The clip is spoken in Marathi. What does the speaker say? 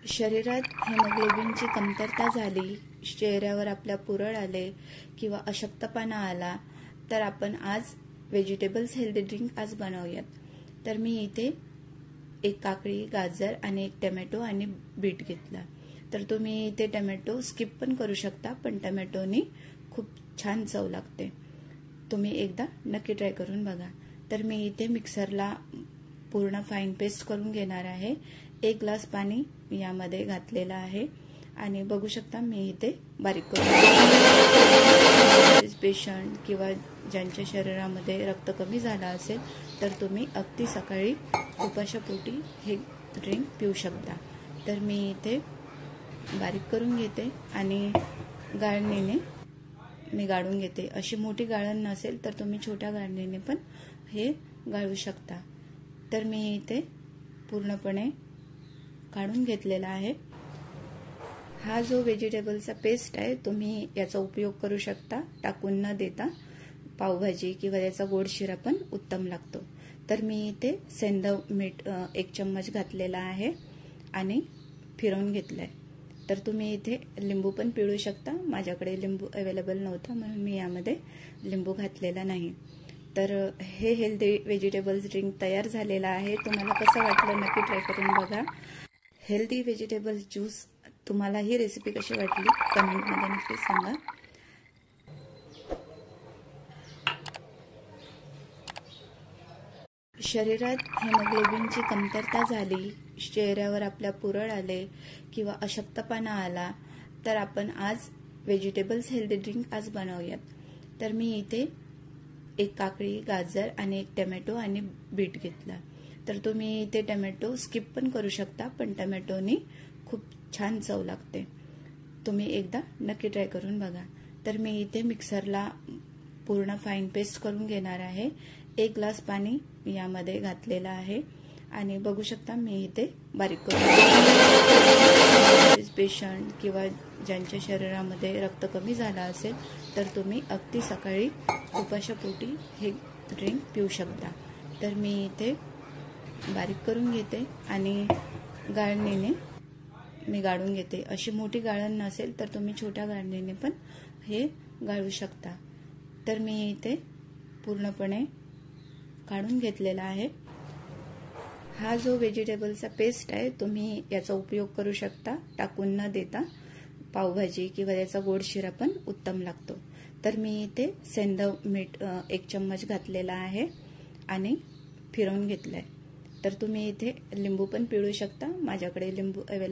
शरीरात हेमोग्लोबिनची कमतरता झाली, चेहऱ्यावर आपल्या पुरळ आले किंवा अशक्तपणा आला तर आपण आज व्हेजिटेबल्स हेल्दी ड्रिंक आज बनवूयात. तर मी इथे एक काकडी, गाजर आणि एक टोमॅटो आणि बीट घेतला. तर तुम्ही इथे टोमॅटो स्किप पण करू शकता, पण टोमॅटोनी खूप छान चव लागते. तुम्ही एकदा नक्की ट्राय करून बघा. तर मी इथे मिक्सरला पूर्ण फाईन पेस्ट करून घेणार आहे. 1 ग्लास पाणी मी यामध्ये घातलेलं आहे आणि बघू शकता मी इथे बारीक करून पेशंट किंवा ज्यांच्या शरीरामध्ये रक्त कमी झाला असेल तर तुम्ही अगदी सकाळी उपाशापोटी हे ड्रिंक पिऊ शकता. तर मी इथे बारीक करून घेते आणि गाळणीने मी गाळून घेते. अशी मोठी गाळण नसेल तर तुम्ही छोट्या गाळणीने पण हे गाळू शकता. तर मी इथे पूर्णपणे काढून घेतलेला आहे. हा जो व्हेजिटेबलचा पेस्ट आहे तुम्ही याचा उपयोग करू शकता टाकून न देता. पावभाजी किंवा याचा गोड शिरा पण उत्तम लागतो. तर मी इथे सेंधव मीठ 1 चम्मच घातलेला आहे आणि फिरवून घेतलंय. तर तुम्ही इथे लिंबू पण पिळू शकता. माझ्याकडे लिंबू अवेलेबल नव्हता म्हणून मी यामध्ये लिंबू घातलेला नाही. तर हे हेल्दी व्हेजिटेबल्स ड्रिंक तयार झालेला आहे. तुम्हाला कसं वाटलं नक्की ट्राय करून बघा. हेल्दी व्हेजिटेबल्स ज्यूस तुम्हाला ही रेसिपी कशी वाटली कमेंटमध्ये नक्की सांगा. शरीरात हेमोग्लोबिनची कमतरता झाली, चेहऱ्यावर आपल्या पुरळ आले किंवा अशक्तपणा आला तर आपण आज व्हेजिटेबल्स हेल्दी ड्रिंक आज बनवूयात. तर मी इथे एक काकडी, गाजर आणि एक टोमॅटो आणि बीट घेतला. तर तुम्ही इथे टोमॅटो स्किप पण करू शकता, पण टोमॅटोनी खूप छान चव लागते. तुम्ही एकदा नक्की ट्राय करून बघा. तर मी इथे मिक्सरला पूर्ण फाईन पेस्ट करून घेणार आहे. 1 ग्लास पाणी मी यामध्ये घातलेलं आहे आणि बघू शकता मी इथे बारीक करून पेशंट किंवा ज्यांच्या शरीरामध्ये रक्त कमी झाला असेल तर तुम्ही अगदी सकाळी उपाशापोटी हे ड्रिंक पिऊ शकता. तर मी इथे बारीक करून घेते आणि गाळणीने मी गाळून घेते. अशी मोठी गाळण नसेल तर तुम्ही छोट्या गाळणीने पण हे गाळू शकता. तर मी इथे पूर्णपणे काढून घेतलेला आहे. हा जो व्हेजिटेबलचा पेस्ट आहे तुम्ही याचा उपयोग करू शकता टाकून न देता. पावभाजी किंवा याचा गोड शिरा पण उत्तम लागतो. तर मी इथे सेंधव मीठ 1 चम्मच घातलेला आहे आणि फिरवून घेतलंय. तर तुम्ही इथे लिंबू पण पिळू शकता. माझ्याकडे लिंबू अवेलेबल